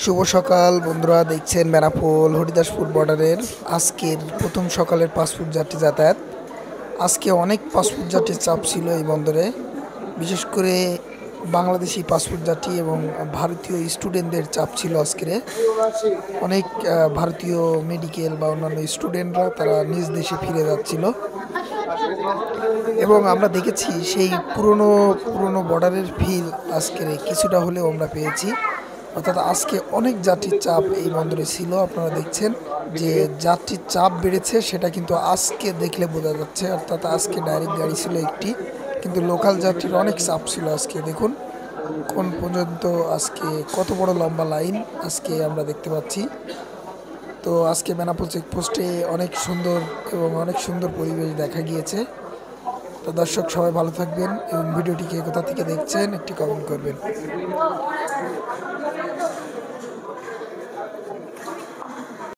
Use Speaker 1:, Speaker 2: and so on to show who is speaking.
Speaker 1: শুভ সকাল বন্ধুরা, দেখছেন বেনাপোল হরিদাসপুর বর্ডারের আজকের প্রথম সকালের পাসপোর্ট যাত্রী যাতায়াত। আজকে অনেক পাসপোর্ট যাত্রীর চাপ ছিল এই বন্দরে, বিশেষ করে বাংলাদেশি পাসপোর্ট যাত্রী এবং ভারতীয় স্টুডেন্টদের চাপ ছিল আজকের। অনেক ভারতীয় মেডিকেল বা অন্যান্য স্টুডেন্টরা তারা নিজ দেশে ফিরে যাচ্ছিল এবং আমরা দেখেছি সেই পুরনো পুরনো বর্ডারের ফিল আজকের কিছুটা হলেও আমরা পেয়েছি। অর্থাৎ আজকে অনেক যাত্রীর চাপ এই বন্দরে ছিল। আপনারা দেখছেন যে যাত্রীর চাপ বেড়েছে, সেটা কিন্তু আজকে দেখলে বোঝা যাচ্ছে। অর্থাৎ আজকে ডাইরেক্ট গাড়ি ছিল একটি, কিন্তু লোকাল যাত্রীর অনেক চাপ ছিল আজকে। দেখুন কোন পর্যন্ত আজকে কত বড় লম্বা লাইন আজকে আমরা দেখতে পাচ্ছি। তো আজকে বেনাপোল চেকপোস্টে অনেক সুন্দর এবং অনেক সুন্দর পরিবেশ দেখা গিয়েছে। তো দর্শক সবাই ভালো থাকবেন এবং ভিডিওটিকে কোথা থেকে দেখছেন একটি কমেন্ট করবেন।